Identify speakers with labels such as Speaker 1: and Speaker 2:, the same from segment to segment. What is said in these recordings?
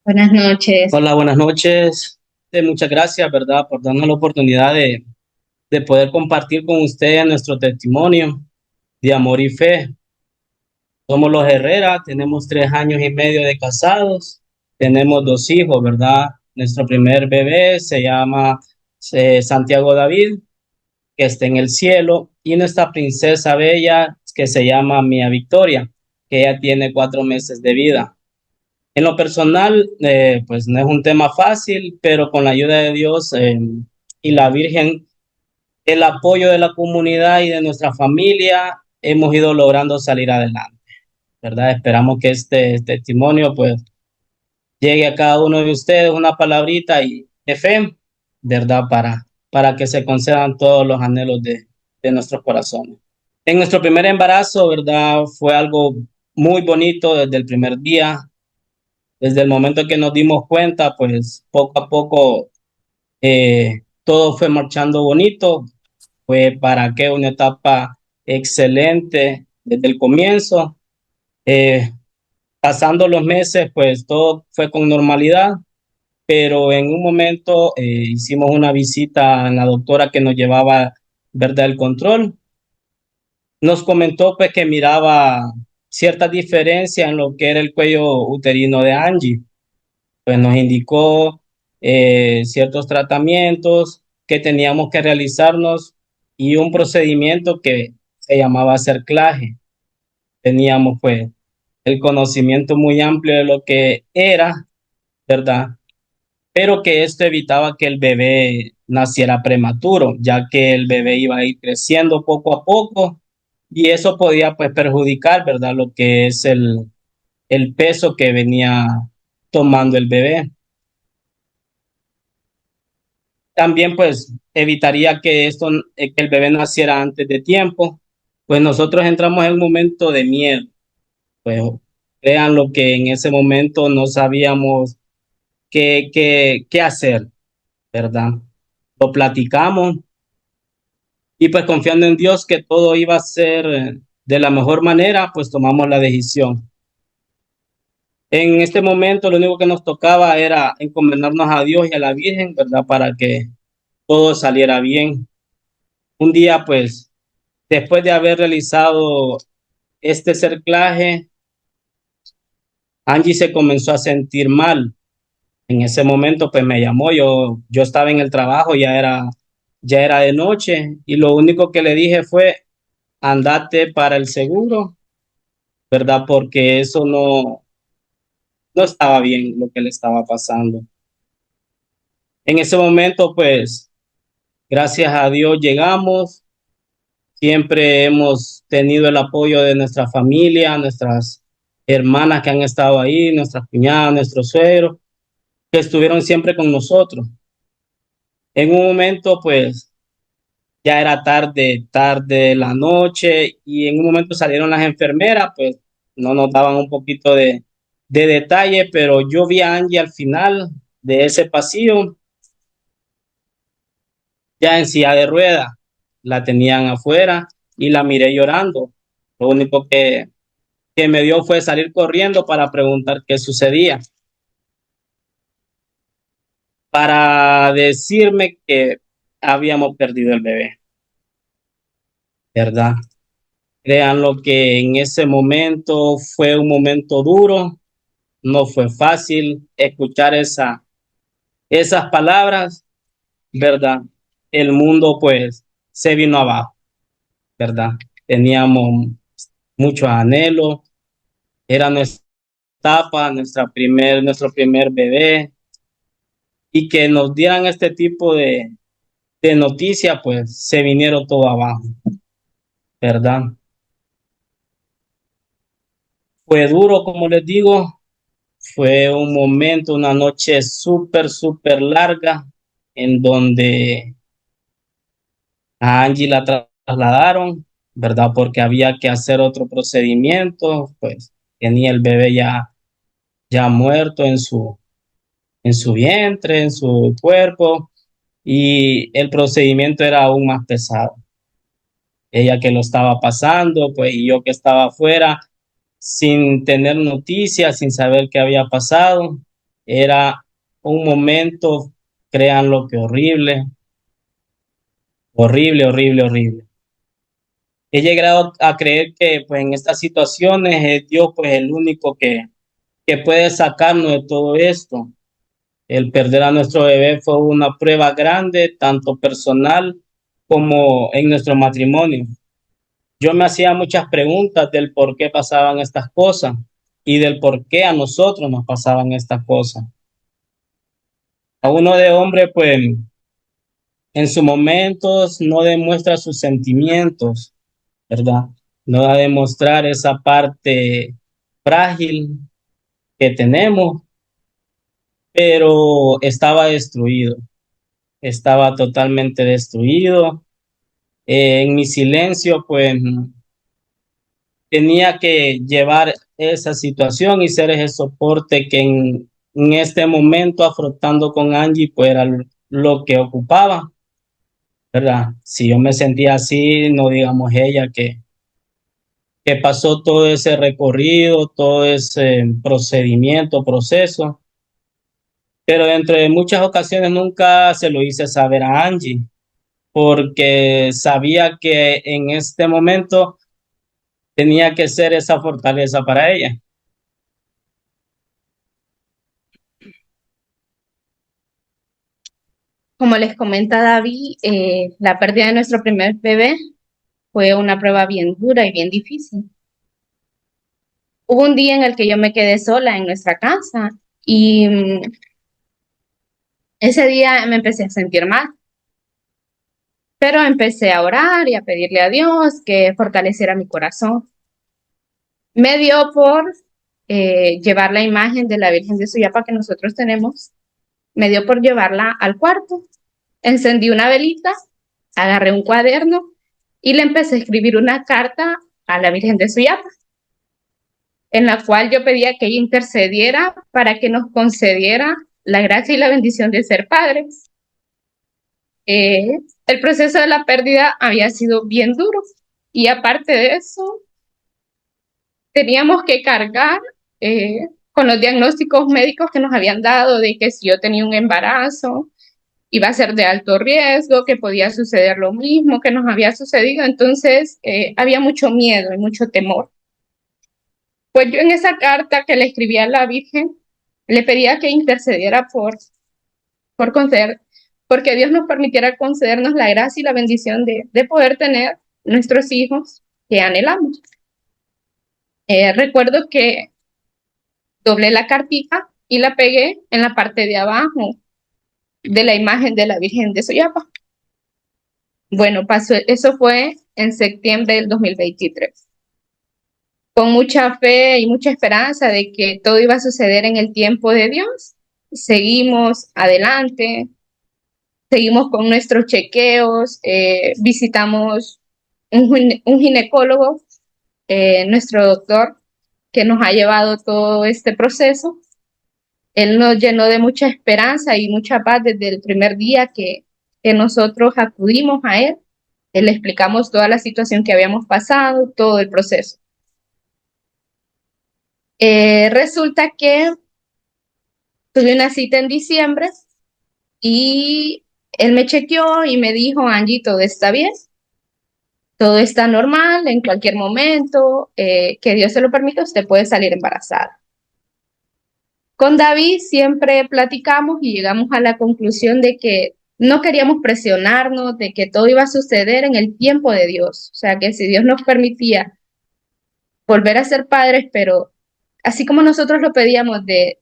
Speaker 1: Buenas noches.
Speaker 2: Hola, buenas noches. Muchas gracias, ¿verdad?, por darnos la oportunidad de poder compartir con ustedes nuestro testimonio de amor y fe. Somos los Herrera, tenemos 3 años y medio de casados, tenemos 2 hijos, ¿verdad? Nuestro primer bebé se llama Santiago David, que está en el cielo, y nuestra princesa bella, que se llama Mía Victoria, que ya tiene 4 meses de vida. En lo personal, pues no es un tema fácil, pero con la ayuda de Dios y la Virgen, el apoyo de la comunidad y de nuestra familia, hemos ido logrando salir adelante, ¿verdad? Esperamos que este testimonio pues llegue a cada uno de ustedes una palabrita de fe, ¿verdad? Para que se concedan todos los anhelos de nuestros corazones. En nuestro primer embarazo, ¿verdad? Fue algo muy bonito desde el primer día. Desde el momento que nos dimos cuenta, pues poco a poco todo fue marchando bonito. Fue para qué una etapa excelente desde el comienzo. Eh, Pasando los meses, pues todo fue con normalidad, pero en un momento hicimos una visita a la doctora que nos llevaba, ¿verdad?, el control. Nos comentó pues que miraba cierta diferencia en lo que era el cuello uterino de Angie. Pues nos indicó ciertos tratamientos que teníamos que realizarnos y un procedimiento que se llamaba cerclaje. Teníamos pues el conocimiento muy amplio de lo que era, ¿verdad? Pero que esto evitaba que el bebé naciera prematuro, ya que el bebé iba a ir creciendo poco a poco y eso podía pues perjudicar, ¿verdad?, lo que es el peso que venía tomando el bebé. También pues evitaría que que el bebé naciera antes de tiempo. Pues nosotros entramos en un momento de miedo. Pues crean lo que en ese momento no sabíamos qué hacer, ¿verdad? Lo platicamos y pues confiando en Dios que todo iba a ser de la mejor manera, pues tomamos la decisión. En este momento lo único que nos tocaba era encomendarnos a Dios y a la Virgen, ¿verdad? Para que todo saliera bien. Un día pues después de haber realizado este cerclaje, Angie se comenzó a sentir mal. En ese momento, pues me llamó, yo estaba en el trabajo, ya era de noche, y lo único que le dije fue, andate para el seguro, ¿verdad? Porque eso no estaba bien lo que le estaba pasando. En ese momento, pues, gracias a Dios llegamos, siempre hemos tenido el apoyo de nuestra familia, nuestras hermanas que han estado ahí, nuestras cuñadas, nuestros suegros, que estuvieron siempre con nosotros. En un momento, pues, ya era tarde, tarde de la noche, y en un momento salieron las enfermeras, pues, no nos daban un poquito de detalle, pero yo vi a Angie al final de ese pasillo, ya en silla de ruedas, la tenían afuera y la miré llorando. Lo único que me dio fue salir corriendo para preguntar qué sucedía, para decirme que habíamos perdido el bebé, ¿verdad? Créanlo que en ese momento fue un momento duro, no fue fácil escuchar esas palabras, ¿verdad? El mundo pues se vino abajo, ¿verdad? Teníamos muchos anhelos, era nuestra etapa, nuestro primer bebé, y que nos dieran este tipo de noticias, pues se vinieron todo abajo, ¿verdad? Fue duro, como les digo, fue un momento, una noche súper, súper larga, en donde a Angie la trasladaron, ¿verdad? Porque había que hacer otro procedimiento, pues tenía el bebé ya muerto en su vientre, en su cuerpo, y el procedimiento era aún más pesado. Ella que lo estaba pasando, pues, y yo que estaba afuera sin tener noticias, sin saber qué había pasado. Era un momento, créanlo que horrible, horrible, horrible, horrible. He llegado a creer que pues en estas situaciones es Dios pues el único que puede sacarnos de todo esto. El perder a nuestro bebé fue una prueba grande, tanto personal como en nuestro matrimonio. Yo me hacía muchas preguntas del por qué pasaban estas cosas y del por qué a nosotros nos pasaban estas cosas. A uno de hombre, pues en sus momentos no demuestra sus sentimientos, ¿verdad? No va a demostrar esa parte frágil que tenemos, pero estaba destruido, estaba totalmente destruido. En mi silencio, pues tenía que llevar esa situación y ser ese soporte que en este momento, afrontando con Angie, pues era lo que ocupaba, ¿verdad? Si yo me sentía así, no digamos ella que pasó todo ese recorrido, todo ese procedimiento, proceso, pero dentro de muchas ocasiones nunca se lo hice saber a Angie, porque sabía que en este momento tenía que ser esa fortaleza para ella.
Speaker 1: Como les comenta David, la pérdida de nuestro primer bebé fue una prueba bien dura y bien difícil. Hubo un día en el que yo me quedé sola en nuestra casa y ese día me empecé a sentir mal, pero empecé a orar y a pedirle a Dios que fortaleciera mi corazón. Me dio por llevar la imagen de la Virgen de Suyapa que nosotros tenemos, me dio por llevarla al cuarto. Encendí una velita, agarré un cuaderno y le empecé a escribir una carta a la Virgen de Suyapa, en la cual yo pedía que ella intercediera para que nos concediera la gracia y la bendición de ser padres. El proceso de la pérdida había sido bien duro y aparte de eso, teníamos que cargar con los diagnósticos médicos que nos habían dado de que si yo tenía un embarazo, iba a ser de alto riesgo, que podía suceder lo mismo que nos había sucedido. Entonces, había mucho miedo y mucho temor. Pues yo en esa carta que le escribí a la Virgen, le pedía que intercediera por conceder, porque Dios nos permitiera concedernos la gracia y la bendición de poder tener nuestros hijos que anhelamos. Recuerdo que doblé la cartita y la pegué en la parte de abajo de la imagen de la Virgen de Soyapa. Bueno, pasó, eso fue en septiembre del 2023, con mucha fe y mucha esperanza de que todo iba a suceder en el tiempo de Dios. Seguimos adelante, seguimos con nuestros chequeos, visitamos un ginecólogo, nuestro doctor, que nos ha llevado todo este proceso. Él nos llenó de mucha esperanza y mucha paz desde el primer día que nosotros acudimos a él. Le explicamos toda la situación que habíamos pasado, todo el proceso. Resulta que tuve una cita en diciembre y él me chequeó y me dijo, Angie, todo está bien, todo está normal, en cualquier momento, que Dios se lo permita, usted puede salir embarazada. Con David siempre platicamos y llegamos a la conclusión de que no queríamos presionarnos, de que todo iba a suceder en el tiempo de Dios. O sea, que si Dios nos permitía volver a ser padres, pero así como nosotros lo pedíamos de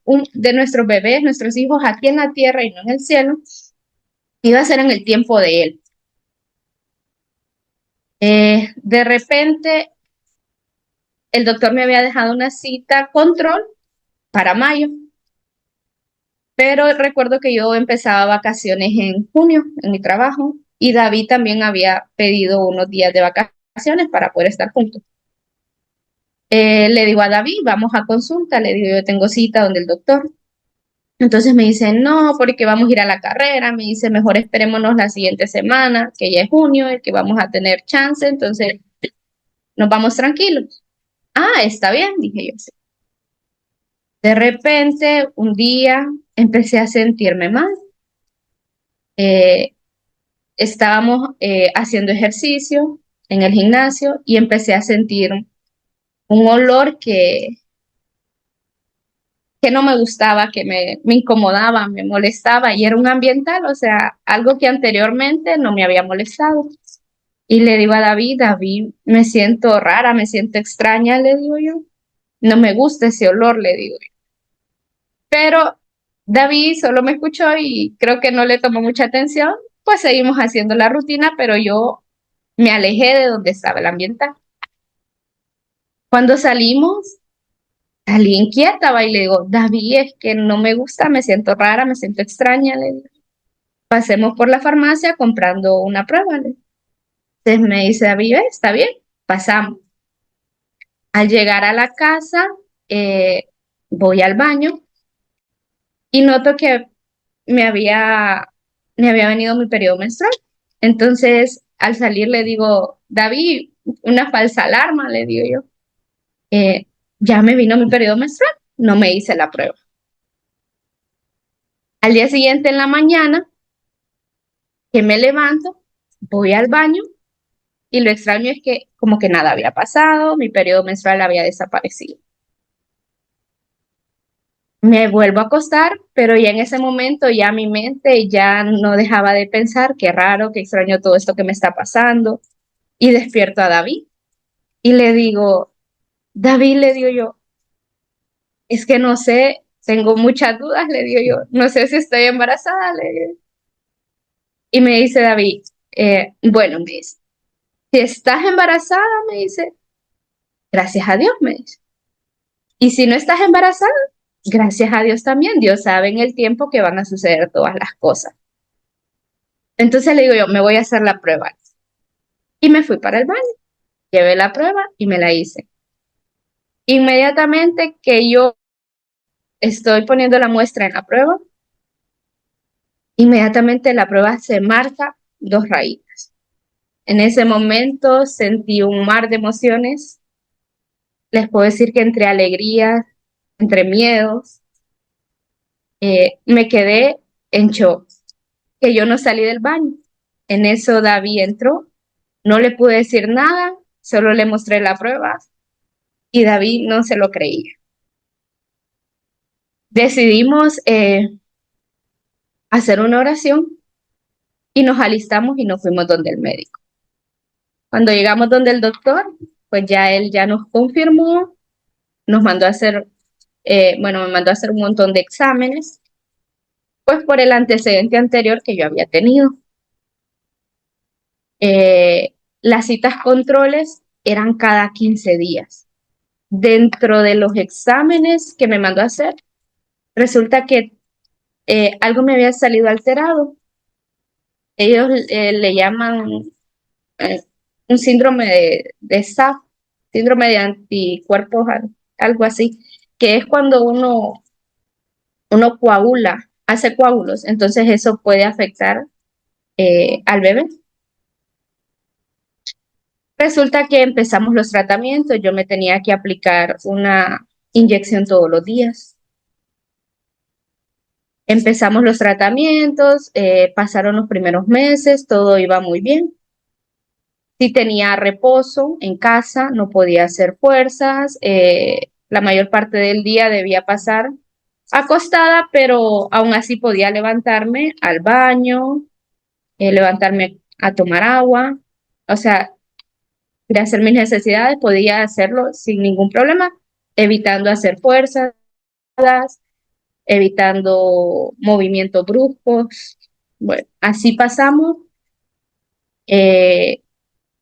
Speaker 1: nuestros bebés, nuestros hijos aquí en la tierra y no en el cielo, iba a ser en el tiempo de Él. De repente, el doctor me había dejado una cita control para mayo, pero recuerdo que yo empezaba vacaciones en junio en mi trabajo y David también había pedido unos días de vacaciones para poder estar juntos. Le digo a David, vamos a consulta, le digo, yo tengo cita donde el doctor. Entonces me dice, no, porque vamos a ir a la carrera. Me dice, mejor esperémonos la siguiente semana, que ya es junio, y que vamos a tener chance, entonces nos vamos tranquilos. Ah, está bien, dije yo. Sí. De repente, un día empecé a sentirme mal. Eh, Estábamos haciendo ejercicio en el gimnasio y empecé a sentir un olor que no me gustaba, que me incomodaba, me molestaba y era un ambiental, o sea, algo que anteriormente no me había molestado. Y le digo a David, David, me siento rara, me siento extraña, le digo yo. No me gusta ese olor, le digo yo. Pero David solo me escuchó y creo que no le tomó mucha atención. Pues seguimos haciendo la rutina, pero yo me alejé de donde estaba el ambiental. Cuando salimos, salí inquieta, va, y le digo, David, es que no me gusta, me siento rara, me siento extraña, le digo. Pasemos por la farmacia comprando una prueba, le digo. Entonces me dice David, está bien, pasamos. Al llegar a la casa, eh, voy al baño y noto que me había, me había venido mi periodo menstrual. Entonces, al salir le digo, David, una falsa alarma, le digo yo. eh, ya me vino mi periodo menstrual, no me hice la prueba. Al día siguiente en la mañana, que me levanto, voy al baño y lo extraño es que como que nada había pasado, mi periodo menstrual había desaparecido. Me vuelvo a acostar, pero ya en ese momento ya mi mente ya no dejaba de pensar, qué raro, qué extraño todo esto que me está pasando. Y despierto a David y le digo, David, le digo yo, es que no sé, tengo muchas dudas, le digo yo, no sé si estoy embarazada, le digo. Y me dice David, bueno, me dice, si estás embarazada, me dice, gracias a Dios, me dice. Y si no estás embarazada, gracias a Dios también, Dios sabe en el tiempo que van a suceder todas las cosas. Entonces le digo yo, me voy a hacer la prueba. Y me fui para el baño, llevé la prueba y me la hice. Inmediatamente que yo estoy poniendo la muestra en la prueba, inmediatamente la prueba se marca 2 rayitas. En ese momento sentí un mar de emociones. Les puedo decir que entre alegría, entre miedos, me quedé en shock, que yo no salí del baño. En eso David entró, no le pude decir nada, solo le mostré la prueba y David no se lo creía. Decidimos hacer una oración y nos alistamos y nos fuimos donde el médico. Cuando llegamos donde el doctor, pues ya él ya nos confirmó, nos mandó a hacer, bueno, me mandó a hacer un montón de exámenes, pues por el antecedente anterior que yo había tenido. Las citas controles eran cada 15 días. Dentro de los exámenes que me mandó a hacer, resulta que algo me había salido alterado. Ellos le llaman eh, un síndrome de SAF, síndrome de anticuerpos, algo así, que es cuando uno coagula, hace coágulos, entonces eso puede afectar al bebé. Resulta que empezamos los tratamientos, yo me tenía que aplicar una inyección todos los días. Empezamos los tratamientos, pasaron los primeros meses, todo iba muy bien. Sí tenía reposo en casa, no podía hacer fuerzas, la mayor parte del día debía pasar acostada, pero aún así podía levantarme al baño, levantarme a tomar agua, o sea, de hacer mis necesidades, podía hacerlo sin ningún problema, evitando hacer fuerzas, evitando movimientos bruscos. Bueno, así pasamos, eh,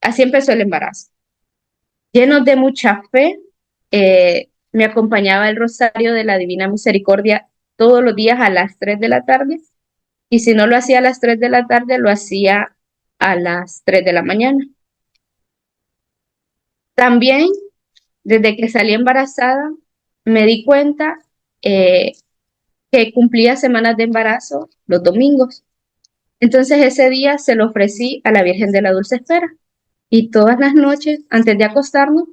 Speaker 1: así empezó el embarazo. Llenos de mucha fe, me acompañaba el rosario de la Divina Misericordia todos los días a las 3 de la tarde, y si no lo hacía a las 3 de la tarde, lo hacía a las 3 de la mañana. También, desde que salí embarazada, me di cuenta eh, que cumplía semanas de embarazo los domingos. Entonces ese día se lo ofrecí a la Virgen de la Dulce Espera y todas las noches, antes de acostarnos,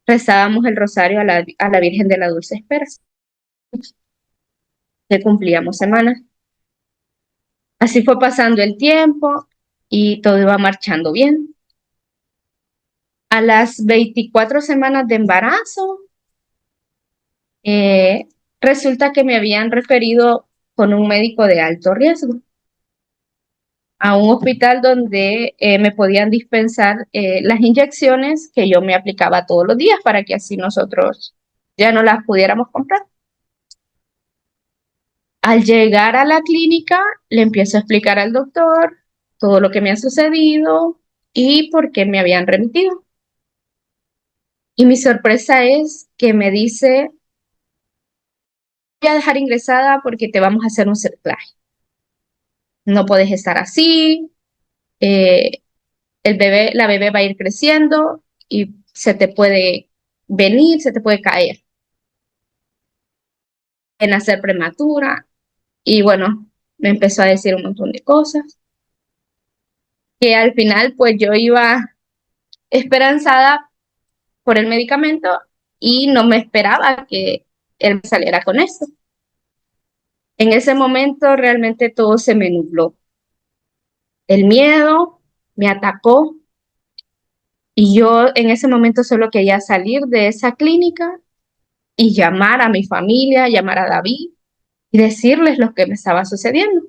Speaker 1: rezábamos el rosario a la Virgen de la Dulce Espera. que cumplíamos semanas. Así fue pasando el tiempo y todo iba marchando bien. A las 24 semanas de embarazo, eh, resulta que me habían referido con un médico de alto riesgo a un hospital donde me podían dispensar las inyecciones que yo me aplicaba todos los días para que así nosotros ya no las pudiéramos comprar. Al llegar a la clínica, le empiezo a explicar al doctor todo lo que me ha sucedido y por qué me habían remitido. Y mi sorpresa es que me dice, voy a dejar ingresada porque te vamos a hacer un cerclaje. No puedes estar así, eh, la bebé va a ir creciendo y se te puede venir, se te puede caer, en nacer prematura. Y bueno, me empezó a decir un montón de cosas que al final pues yo iba esperanzada por el medicamento y no me esperaba que él saliera con eso. En ese momento realmente todo se me nubló. El miedo me atacó y yo en ese momento solo quería salir de esa clínica y llamar a mi familia, llamar a David y decirles lo que me estaba sucediendo.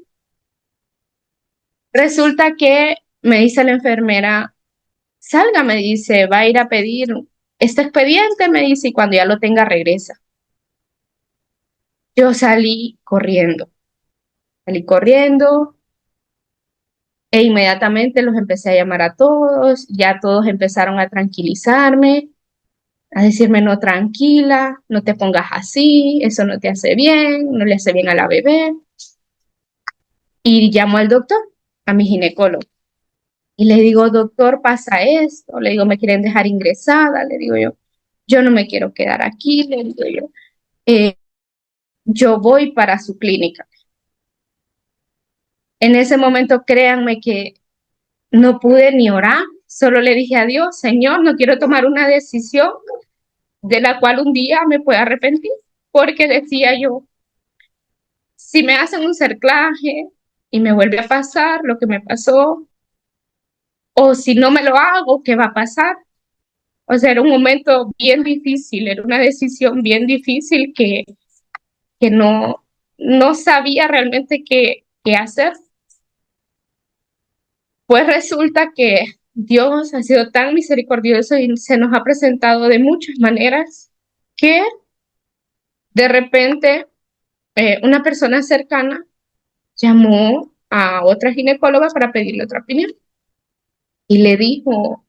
Speaker 1: Resulta que me dice la enfermera, salga, me dice, va a ir a pedir este expediente, me dice, y cuando ya lo tenga regresa. Yo salí corriendo e inmediatamente los empecé a llamar a todos, ya todos empezaron a tranquilizarme, a decirme, no, tranquila, no te pongas así, eso no te hace bien, no le hace bien a la bebé. Y llamo al doctor, a mi ginecólogo. Y le digo, doctor, pasa esto. Le digo, me quieren dejar ingresada. Le digo yo no me quiero quedar aquí. Le digo eh, yo voy para su clínica. En ese momento, créanme que no pude ni orar. Solo le dije a Dios, Señor, no quiero tomar una decisión de la cual un día me pueda arrepentir. Porque decía yo, si me hacen un cerclaje y me vuelve a pasar lo que me pasó, o si no me lo hago, ¿qué va a pasar? O sea, era un momento bien difícil, era una decisión bien difícil que no sabía realmente qué hacer. Pues resulta que Dios ha sido tan misericordioso y se nos ha presentado de muchas maneras que de repente una persona cercana llamó a otra ginecóloga para pedirle otra opinión y le dijo,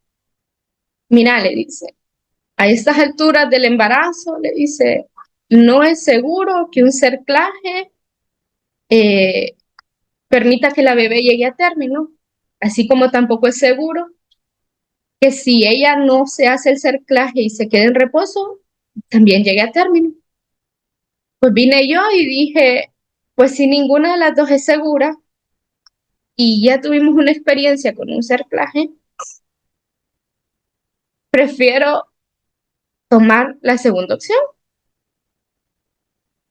Speaker 1: mira, le dice, a estas alturas del embarazo, le dice, no es seguro que un cerclaje eh, permita que la bebé llegue a término, así como tampoco es seguro que si ella no se hace el cerclaje y se queda en reposo, también llegue a término. Pues vine yo y dije, pues si ninguna de las dos es segura y ya tuvimos una experiencia con un cerclaje, prefiero tomar la segunda opción.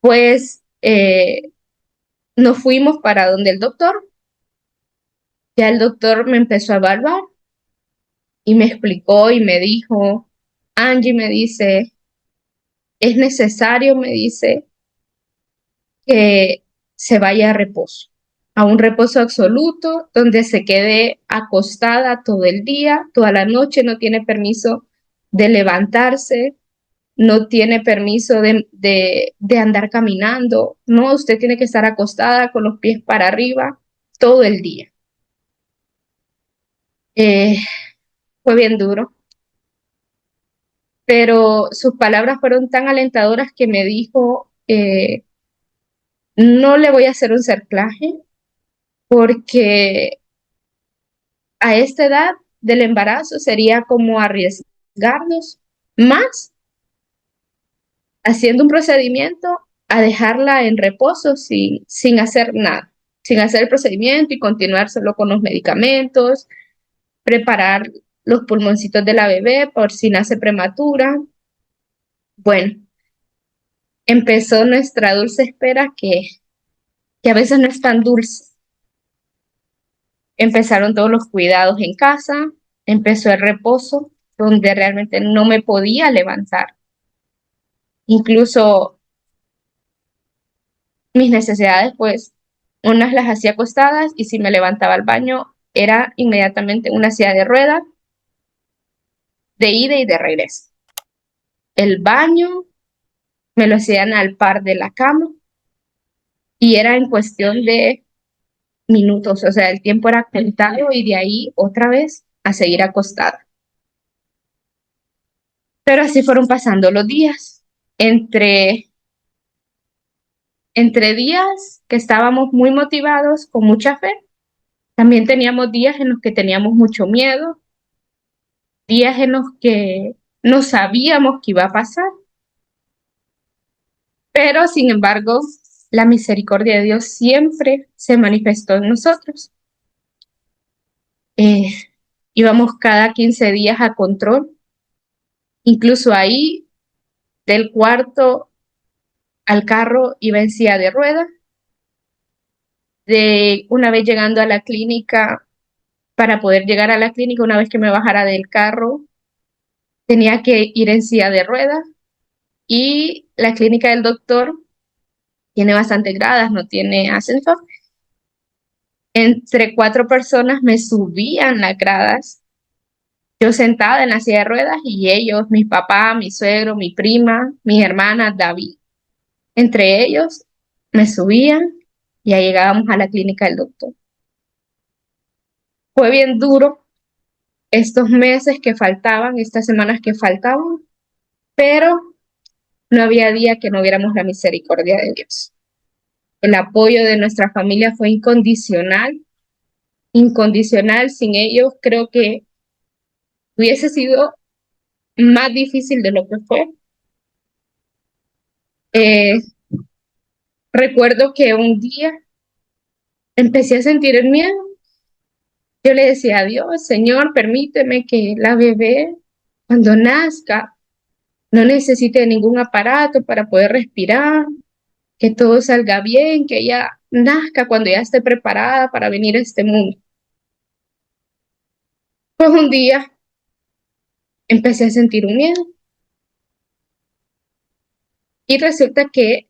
Speaker 1: Pues nos fuimos para donde el doctor, ya el doctor me empezó a evaluar y me explicó y me dijo, Angie, me dice, es necesario, me dice, que se vaya a reposo, a un reposo absoluto, donde se quede acostada todo el día, toda la noche, no tiene permiso de levantarse, no tiene permiso de andar caminando, no, usted tiene que estar acostada con los pies para arriba todo el día. Eh, fue bien duro, pero sus palabras fueron tan alentadoras que me dijo, no le voy a hacer un cerclaje porque a esta edad del embarazo sería como arriesgarnos más haciendo un procedimiento a dejarla en reposo sin hacer nada, sin hacer el procedimiento y continuar solo con los medicamentos, preparar los pulmoncitos de la bebé por si nace prematura. Bueno, empezó nuestra dulce espera que a veces no es tan dulce. Empezaron todos los cuidados en casa, empezó el reposo, donde realmente no me podía levantar. Incluso mis necesidades, pues, unas las hacía acostadas y si me levantaba al baño era inmediatamente una silla de ruedas de ida y de regreso. El baño me lo hacían al par de la cama y era en cuestión de minutos, o sea, el tiempo era contado y de ahí otra vez a seguir acostada. Pero así fueron pasando los días. Entre, entre días que estábamos muy motivados, con mucha fe, también teníamos días en los que teníamos mucho miedo, días en los que no sabíamos qué iba a pasar, pero sin embargo, la misericordia de Dios siempre se manifestó en nosotros. Eh, Íbamos cada 15 días a control, incluso ahí del cuarto al carro iba en silla de ruedas. De una vez llegando a la clínica, para poder llegar a la clínica, una vez que me bajara del carro, tenía que ir en silla de ruedas y la clínica del doctor tiene bastantes gradas, no tiene ascensor. Entre 4 personas me subían las gradas, yo sentada en la silla de ruedas y ellos, mi papá, mi suegro, mi prima, mis hermanas, David. Entre ellos me subían y ya llegábamos a la clínica del doctor. Fue bien duro estos meses que faltaban, estas semanas que faltaban, pero no había día que no viéramos la misericordia de Dios. El apoyo de nuestra familia fue incondicional, incondicional. Sin ellos creo que hubiese sido más difícil de lo que fue. Eh, Recuerdo que un día empecé a sentir el miedo. Yo le decía a Dios, Señor, permíteme que la bebé, cuando nazca, no necesite ningún aparato para poder respirar, que todo salga bien, que ella nazca cuando ya esté preparada para venir a este mundo. Pues un día empecé a sentir un miedo y resulta que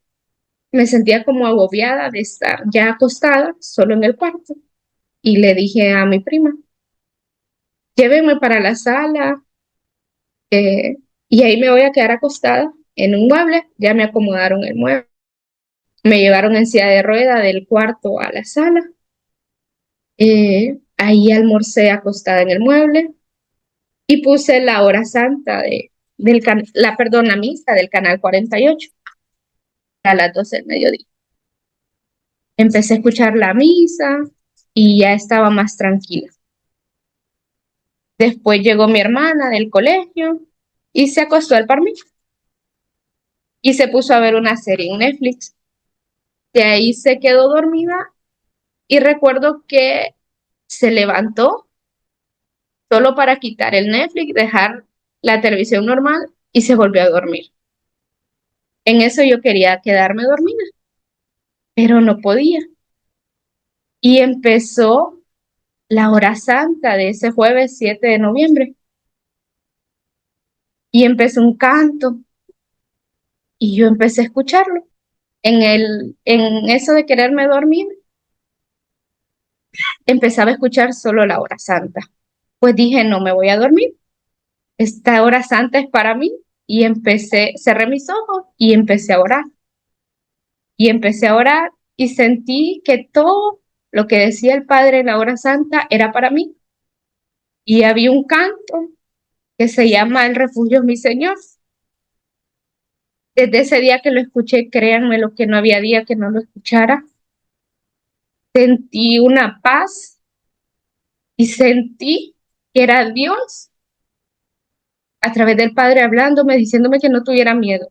Speaker 1: me sentía como agobiada de estar ya acostada solo en el cuarto y le dije a mi prima, llévenme para la sala y ahí me voy a quedar acostada en un mueble. Ya me acomodaron el mueble, me llevaron en silla de rueda del cuarto a la sala. Ahí almorcé acostada en el mueble y puse la hora santa la misa del canal 48 a las 12 del mediodía. Empecé a escuchar la misa y ya estaba más tranquila. Después llegó mi hermana del colegio y se acostó al par mío y se puso a ver una serie en Netflix. De ahí se quedó dormida y recuerdo que se levantó solo para quitar el Netflix, dejar la televisión normal y se volvió a dormir. En eso yo quería quedarme dormida, pero no podía. Y empezó la hora santa de ese jueves 7 de noviembre. Y empezó un canto y yo empecé a escucharlo. En eso de quererme dormir, empezaba a escuchar solo la hora santa. Pues dije, no me voy a dormir. Esta hora santa es para mí. Y cerré mis ojos y empecé a orar. Y empecé a orar y sentí que todo lo que decía el Padre en la hora santa era para mí. Y había un canto que se llama El refugio es mi Señor. Desde ese día que lo escuché, créanme lo que no había día que no lo escuchara. Sentí una paz y sentí que era Dios a través del Padre hablándome, diciéndome que no tuviera miedo,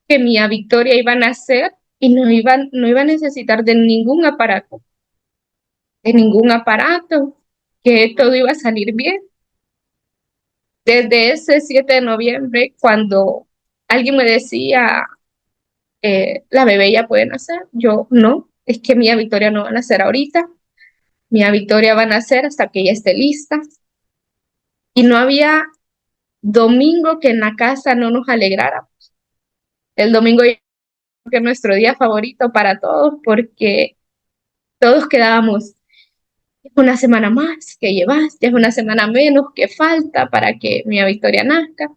Speaker 1: que mi victoria iba a nacer y no iba a necesitar de ningún aparato, que todo iba a salir bien. Desde ese 7 de noviembre, cuando Alguien me decía, la bebé ya puede nacer. Yo, no, es que Mía Victoria no va a nacer ahorita. Mía Victoria va a nacer hasta que ella esté lista. Y no había domingo que en la casa no nos alegrara. El domingo que es nuestro día favorito para todos porque todos quedábamos, es una semana más que llevas, ya es una semana menos que falta para que Mía Victoria nazca.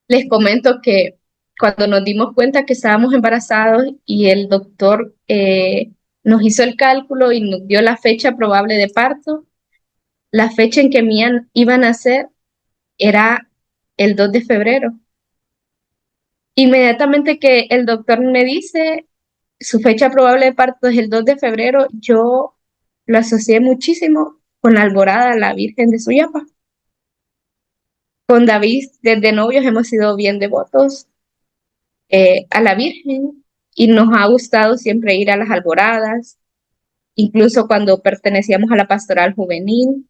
Speaker 1: Les comento que cuando nos dimos cuenta que estábamos embarazados y el doctor nos hizo el cálculo y nos dio la fecha probable de parto, la fecha en que Mía iba a nacer era el 2 de febrero. Inmediatamente que el doctor me dice su fecha probable de parto es el 2 de febrero, yo lo asocié muchísimo con la Alborada, la Virgen de Suyapa. Con David, desde novios hemos sido bien devotos a la Virgen y nos ha gustado siempre ir a las alboradas, incluso cuando pertenecíamos a la pastoral juvenil,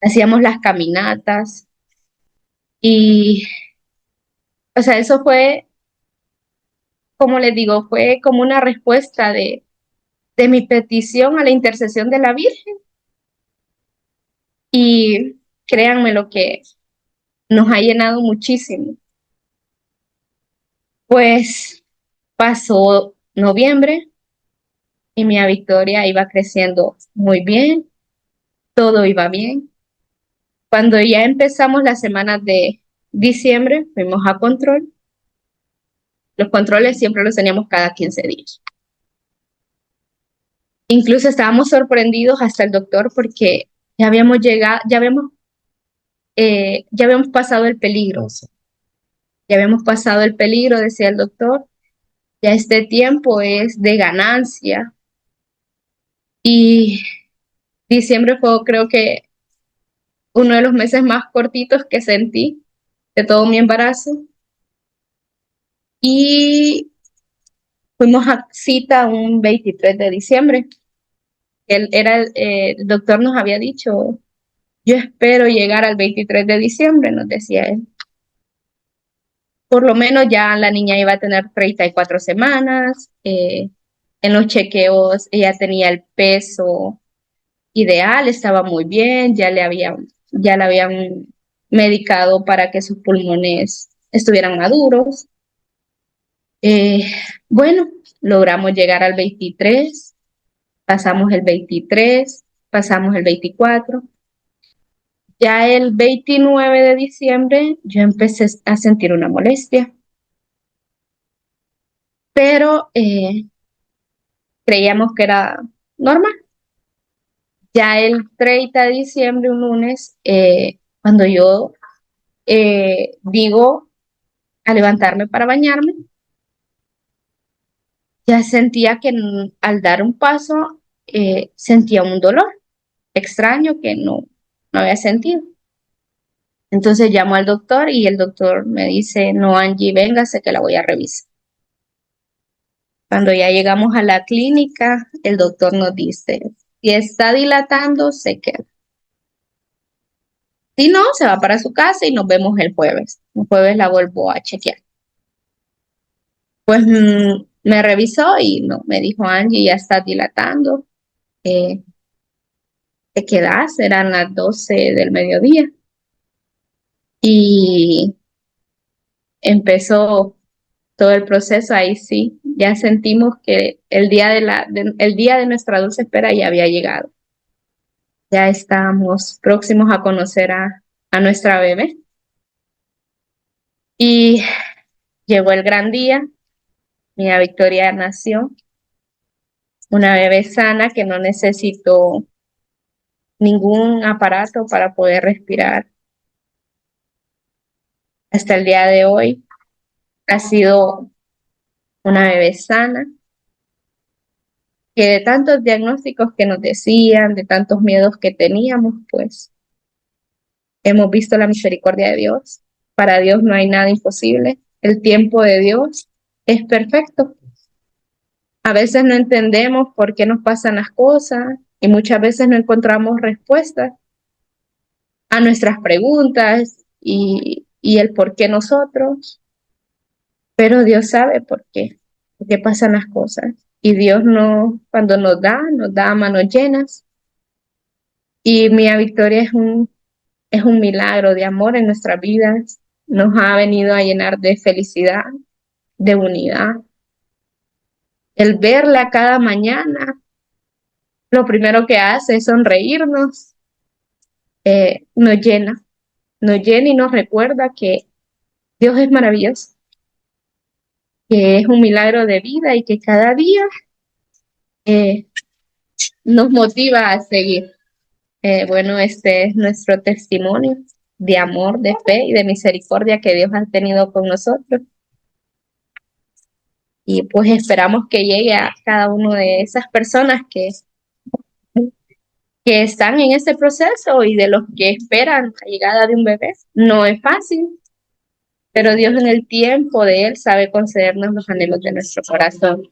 Speaker 1: hacíamos las caminatas y, o sea, eso fue, como les digo, fue como una respuesta de mi petición a la intercesión de la Virgen y créanme lo que nos ha llenado muchísimo. Pues pasó noviembre y mi Victoria iba creciendo muy bien, todo iba bien. Cuando ya empezamos las semanas de diciembre, fuimos a control. Los controles siempre los teníamos cada 15 días. Incluso estábamos sorprendidos hasta el doctor porque ya habíamos llegado, ya habíamos pasado el peligro. Ya habíamos pasado el peligro, decía el doctor. Ya este tiempo es de ganancia. Y diciembre fue, creo que, uno de los meses más cortitos que sentí de todo mi embarazo. Y fuimos a cita un 23 de diciembre. El doctor nos había dicho, yo espero llegar al 23 de diciembre, nos decía él. Por lo menos ya la niña iba a tener 34 semanas. En los chequeos ella tenía el peso ideal, estaba muy bien, ya le habían medicado para que sus pulmones estuvieran maduros. Eh, bueno, logramos llegar al 23, pasamos el 23, pasamos el 24. Ya el 29 de diciembre yo empecé a sentir una molestia, pero creíamos que era normal. Ya el 30 de diciembre, un lunes, cuando yo digo a levantarme para bañarme, ya sentía que al dar un paso sentía un dolor extraño que no había sentido. Entonces llamo al doctor y el doctor me dice, no, Angie, véngase que la voy a revisar. Cuando ya llegamos a la clínica, el doctor nos dice, si está dilatando, se queda. Si no, se va para su casa y nos vemos el jueves. El jueves la vuelvo a chequear. Pues me revisó y no, me dijo, Angie, ya está dilatando. Eh, Te quedas, eran las 12 del mediodía. Y empezó todo el proceso, ahí sí, ya sentimos que el día de nuestra dulce espera ya había llegado. Ya estábamos próximos a conocer a nuestra bebé. Y llegó el gran día, mi Victoria nació, una bebé sana que no necesitó ningún aparato para poder respirar. Hasta el día de hoy ha sido una bebé sana, que de tantos diagnósticos que nos decían, de tantos miedos que teníamos, pues hemos visto la misericordia de Dios. Para Dios no hay nada imposible. El tiempo de Dios es perfecto. A veces no entendemos por qué nos pasan las cosas y muchas veces no encontramos respuestas a nuestras preguntas y y el por qué nosotros, pero Dios sabe por qué pasan las cosas. Y Dios no, cuando nos da a manos llenas. Y Mía Victoria es un milagro de amor en nuestras vidas. Nos ha venido a llenar de felicidad, de unidad. El verla cada mañana, lo primero que hace es sonreírnos, nos llena y nos recuerda que Dios es maravilloso, que es un milagro de vida y que cada día eh, nos motiva a seguir. Bueno, este es nuestro testimonio de amor, de fe y de misericordia que Dios ha tenido con nosotros. Y pues esperamos que llegue a cada una de esas personas que están en ese proceso y de los que esperan la llegada de un bebé. No es fácil, pero Dios en el tiempo de Él sabe concedernos los anhelos de nuestro corazón.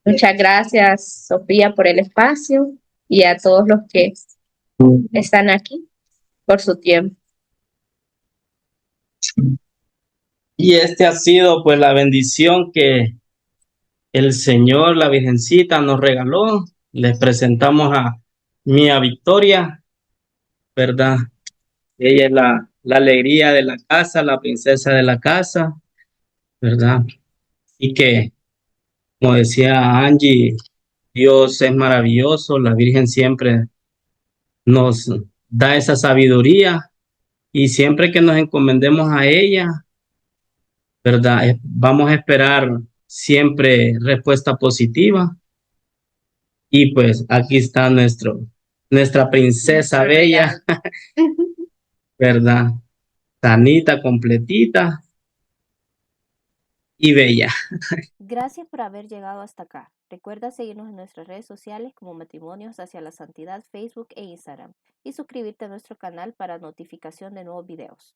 Speaker 1: Muchas gracias, Sofía, por el espacio y a todos los que están aquí por su tiempo.
Speaker 2: Y este ha sido pues la bendición que el Señor, la Virgencita nos regaló. Les presentamos a Mía Victoria, ¿verdad? Ella es la alegría de la casa, la princesa de la casa, ¿verdad? Y que, como decía Angie, Dios es maravilloso, la Virgen siempre nos da esa sabiduría y siempre que nos encomendemos a ella, ¿verdad? Vamos a esperar siempre respuesta positiva. Y pues aquí está nuestra princesa bella, ¿verdad? Sanita, completita y bella.
Speaker 3: Gracias por haber llegado hasta acá. Recuerda seguirnos en nuestras redes sociales como Matrimonios hacia la Santidad, Facebook e Instagram, y suscribirte a nuestro canal para notificación de nuevos videos.